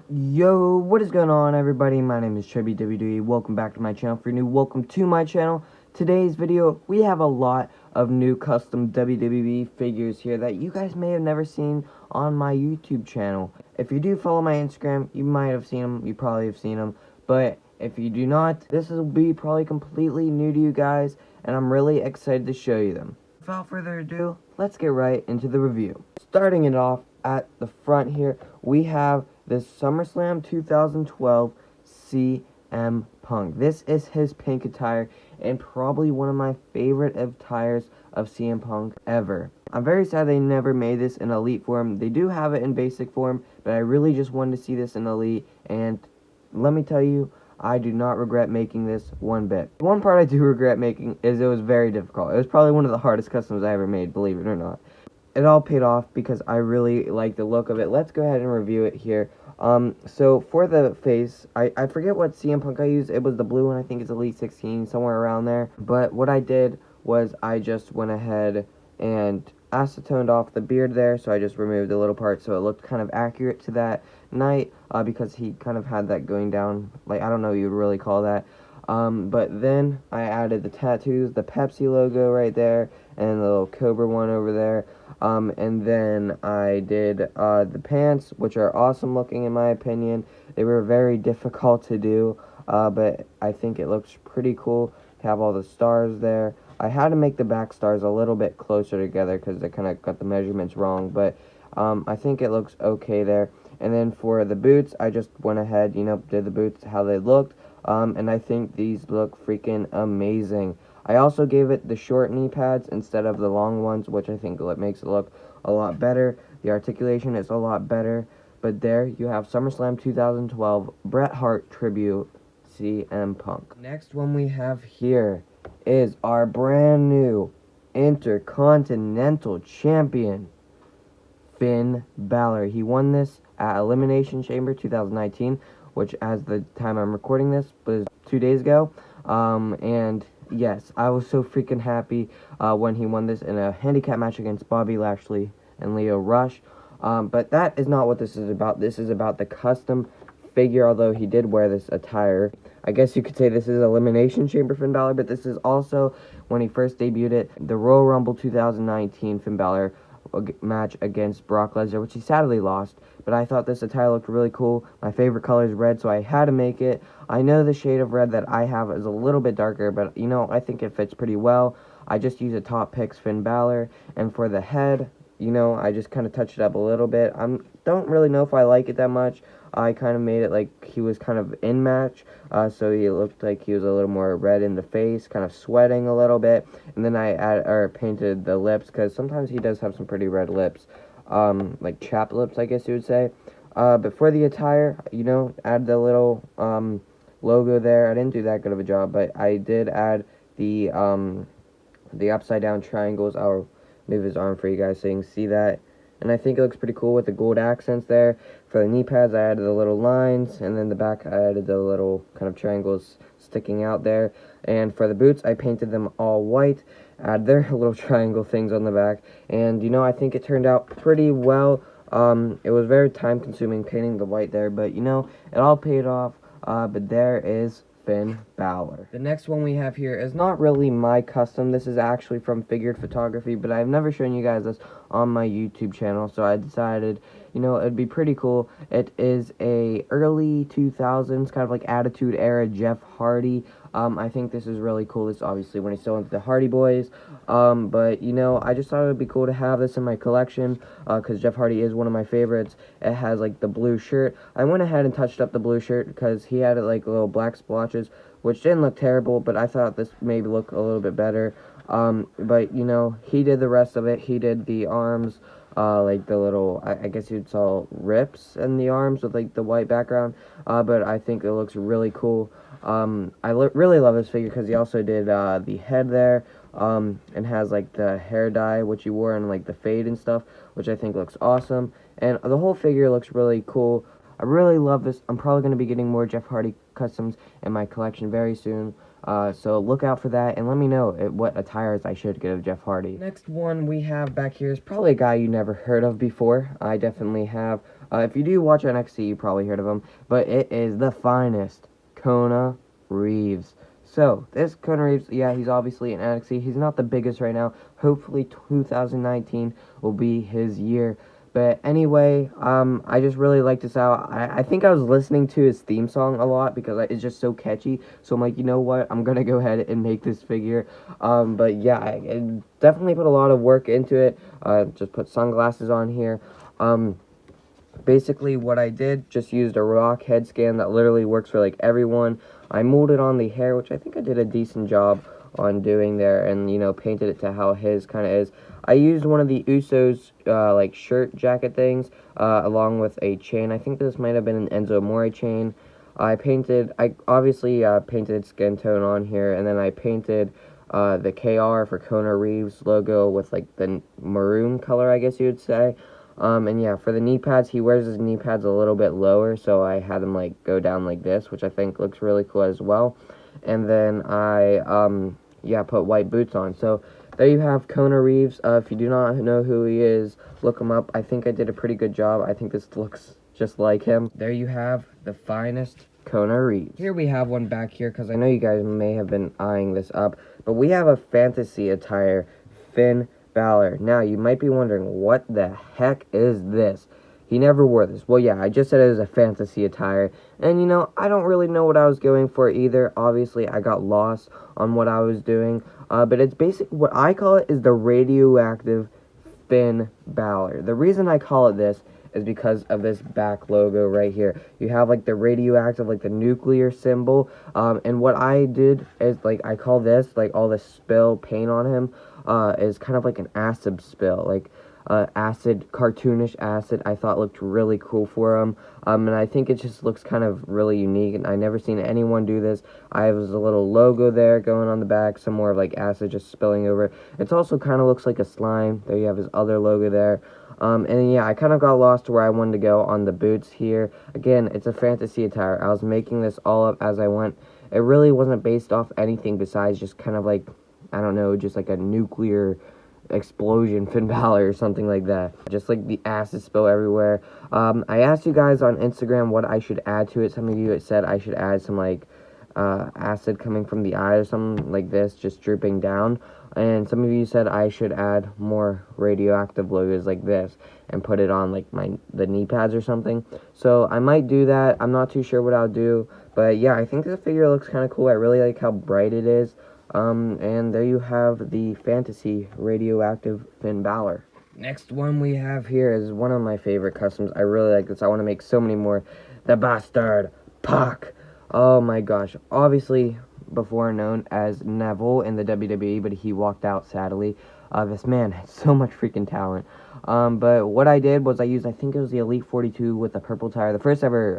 Yo, what is going on, everybody? My name is TreyBwwe. Welcome back to my channel. If you're new, welcome to my channel. Today's video, we have a lot of new custom WWE figures here that you guys may have never seen on my YouTube channel. If you do follow my Instagram, you might have seen them. You probably have seen them. But if you do not, this will be probably completely new to you guys, and I'm really excited to show you them. Without further ado, let's get right into the review. Starting it off at the front here, we have this SummerSlam 2012 CM Punk. This is his pink attire and probably one of my favorite attires of CM Punk ever. I'm very sad they never made this in Elite form. They do have it in basic form, but I really just wanted to see this in Elite, and let me tell you, I do not regret making this one bit. One part I do regret making is it was very difficult. It was probably one of the hardest customs I ever made, believe it or not. It all paid off because I really like the look of it. Let's go ahead and review it here. So for the face, I forget what CM Punk I used. It was the blue one. I think it's Elite 16, somewhere around there. But what I did was I just went ahead and acetoned off the beard there, so I just removed the little part so it looked kind of accurate to that night, because he kind of had that going down, like, I don't know what you'd really call that. But then I added the tattoos, the Pepsi logo right there, and the little Cobra one over there. And then I did the pants, which are awesome looking in my opinion. They were very difficult to do, but I think it looks pretty cool to have all the stars there. I had to make the back stars a little bit closer together because I kind of got the measurements wrong, but I think it looks okay there. And then for the boots, I just went ahead, did the boots how they looked. And I think these look freaking amazing. I also gave it the short knee pads instead of the long ones, which I think makes it look a lot better. The articulation is a lot better. But there you have SummerSlam 2012 Bret Hart tribute CM Punk. Next one we have here is our brand new Intercontinental Champion, Finn Balor. He won this at Elimination Chamber 2019, which as the time I'm recording this was 2 days ago. And yes, I was so freaking happy when he won this in a handicap match against Bobby Lashley and Lio Rush. But that is not what this is about. This is about the custom figure, although he did wear this attire. I guess you could say this is Elimination Chamber Finn Balor, but this is also when he first debuted it, the Royal Rumble 2019 Finn Balor match against Brock Lesnar, which he sadly lost. But I thought this attire looked really cool. My favorite color is red, so I had to make it. I know the shade of red that I have is a little bit darker, but I think it fits pretty well. I just use a Top Picks Finn Balor, and for the head, I just kind of touched it up a little bit. Don't really know if I like it that much. I kind of made it like he was kind of in match, so he looked like he was a little more red in the face, kind of sweating a little bit. And then I painted the lips, because sometimes he does have some pretty red lips, like chapped lips, I guess you would say. But for the attire, add the little logo there. I didn't do that good of a job, but I did add the upside down triangles. I'll move his arm for you guys so you can see that. And I think it looks pretty cool with the gold accents there. For the knee pads, I added the little lines, and then the back, I added the little kind of triangles sticking out there. And for the boots, I painted them all white, add their little triangle things on the back. And, I think it turned out pretty well. It was very time-consuming painting the white there, but, it all paid off. But there is Finn Balor. The next one we have here is not really my custom. This is actually from Figured Photography, but I've never shown you guys this on my YouTube channel, so I decided, it'd be pretty cool. It is a early 2000s, kind of like Attitude Era Jeff Hardy. I think this is really cool. This is obviously when he's still into the Hardy Boys, but, I just thought it would be cool to have this in my collection, because Jeff Hardy is one of my favorites. It has, like, the blue shirt. I went ahead and touched up the blue shirt, because he had, like, little black splotches, which didn't look terrible, but I thought this maybe looked a little bit better. But, he did the rest of it. He did the arms, like the little, I guess you'd call rips in the arms with, like, the white background, but I think it looks really cool. I really love this figure because he also did the head there, and has, like, the hair dye, which he wore in, like, the fade and stuff, which I think looks awesome. And the whole figure looks really cool. I really love this. I'm probably going to be getting more Jeff Hardy customs in my collection very soon. So look out for that, and let me know what attires I should get of Jeff Hardy. Next one we have back here is probably a guy you never heard of before. I definitely have. If you do watch NXT, you probably heard of him, but it is the finest, Kona Reeves. So, this Kona Reeves, yeah, he's obviously in NXT. He's not the biggest right now. Hopefully 2019 will be his year. But anyway, I just really like this out. I think I was listening to his theme song a lot because it's just so catchy. So I'm like, you know what? I'm going to go ahead and make this figure. But yeah, I definitely put a lot of work into it. Just put sunglasses on here. Basically what I did, just used a rock head scan that literally works for like everyone. I molded on the hair, which I think I did a decent job on doing there, and you know, painted it to how his kind of is. I used one of the Usos like shirt jacket things along with a chain. I think this might have been an Enzo Amore chain. I obviously painted skin tone on here, and then I painted the KR for Kona Reeves logo with like the maroon color, I guess you would say. And yeah, for the knee pads, he wears his knee pads a little bit lower, so I had them like go down like this, which I think looks really cool as well. And then I put white boots on. So there you have Kona Reeves. If you do not know who he is, look him up. I think I did a pretty good job. I think this looks just like him. There you have the finest Kona Reeves. Here we have one back here, because I know you guys may have been eyeing this up, but we have a fantasy attire, Finn Balor. Now, you might be wondering, what the heck is this? He never wore this. Well, yeah, I just said it was a fantasy attire. And, you know, I don't really know what I was going for either. Obviously, I got lost on what I was doing. But it's basically, what I call it is the radioactive Finn Balor. The reason I call it this is because of this back logo right here. You have, like, the radioactive, like, the nuclear symbol. And what I did is, like, I call this, like, all the spill paint on him, is kind of like an acid spill, like acid, cartoonish acid. I thought looked really cool for him, and I think it just looks kind of really unique, and I never seen anyone do this. I have a little logo there going on the back, some more of like acid just spilling over. It also kind of looks like a slime. There you have his other logo there. And yeah, I kind of got lost to where I wanted to go on the boots here. Again, it's a fantasy attire. I was making this all up as I went. It really wasn't based off anything besides just kind of like, I don't know, just like a nuclear explosion Finn Balor or something like that. Just like the acid spill everywhere. I asked you guys on Instagram what I should add to it. Some of you had said I should add some like acid coming from the eye or something like this, just dripping down. And some of you said I should add more radioactive logos like this and put it on like the knee pads or something. So I might do that. I'm not too sure what I'll do. But yeah, I think this figure looks kind of cool. I really like how bright it is. And there you have the fantasy radioactive Finn Balor. Next one we have here is one of my favorite customs. I really like this. I want to make so many more. The Bastard Pac. Oh my gosh. Obviously, before known as Neville in the WWE, but he walked out sadly. This man has so much freaking talent. But what I did was I think it was the Elite 42 with the purple tire. The first ever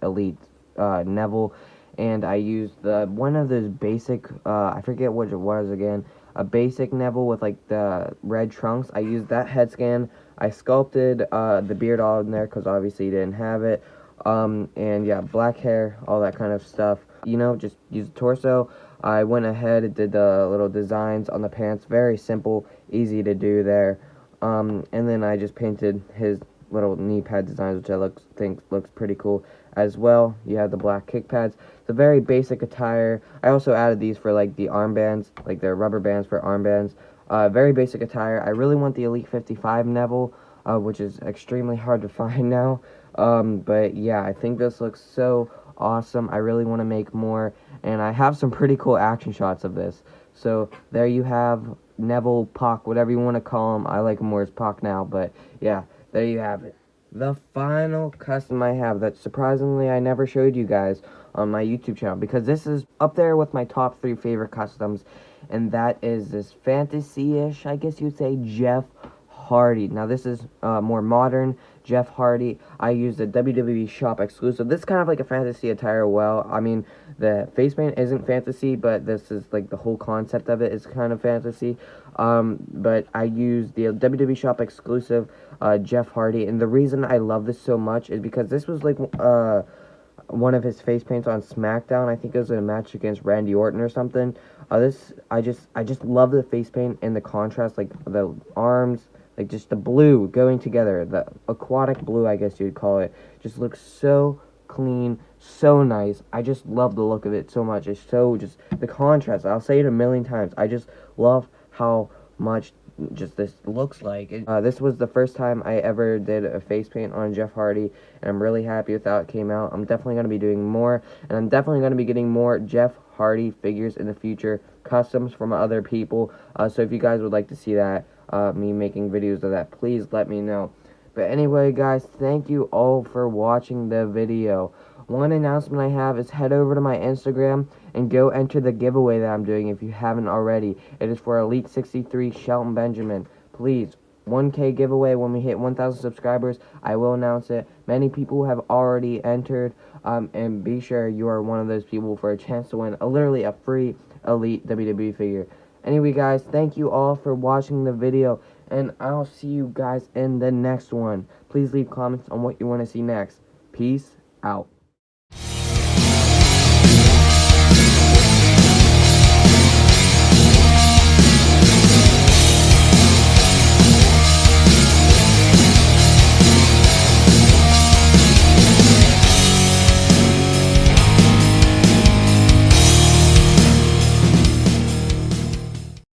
Elite Neville. And I used one of those basic, I forget what it was again, a basic Neville with like the red trunks. I used that head scan. I sculpted the beard all in there because obviously he didn't have it. And yeah, black hair, all that kind of stuff. You know, just use the torso. I went ahead and did the little designs on the pants. Very simple, easy to do there. And then I just painted his little knee pad designs, which I think looks pretty cool as well. You have the black kick pads. It's a very basic attire. I also added these for like the armbands, like the rubber bands for armbands. Very basic attire. I really want the Elite 55 Neville, which is extremely hard to find now. But yeah, I think this looks so awesome. I really want to make more, and I have some pretty cool action shots of this. So there you have Neville, Pac, whatever you want to call him. I like him more as Pac now, but yeah, there you have it. The final custom I have that surprisingly I never showed you guys on my YouTube channel, because this is up there with my top 3 favorite customs, and that is this fantasy-ish, I guess you'd say, Jeff Hardy. Now this is more modern Jeff Hardy. I used a WWE shop exclusive. This is kind of like a fantasy attire. Well, I mean, the face paint isn't fantasy, but this is like the whole concept of it is kind of fantasy. But I used the WWE shop exclusive Jeff Hardy, and the reason I love this so much is because this was like one of his face paints on SmackDown. I think it was in a match against Randy Orton or something. I just love the face paint and the contrast, like the arms, like just the blue going together, the aquatic blue, I guess you'd call it. Just looks so clean, so nice. I just love the look of it so much. It's so just the contrast. I'll say it a million times. I just love how much just this looks like. This was the first time I ever did a face paint on Jeff Hardy, and I'm really happy with how it came out. I'm definitely going to be doing more, and I'm definitely going to be getting more Jeff Hardy figures in the future, customs from other people. So if you guys would like to see that, me making videos of that, please let me know. But anyway, guys, thank you all for watching the video. One announcement I have is head over to my Instagram and go enter the giveaway that I'm doing if you haven't already. It is for Elite 63 Shelton Benjamin. Please, 1K giveaway when we hit 1,000 subscribers. I will announce it. Many people have already entered, and be sure you are one of those people for a chance to win literally a free Elite WWE figure. Anyway, guys, thank you all for watching the video, and I'll see you guys in the next one. Please leave comments on what you want to see next. Peace out.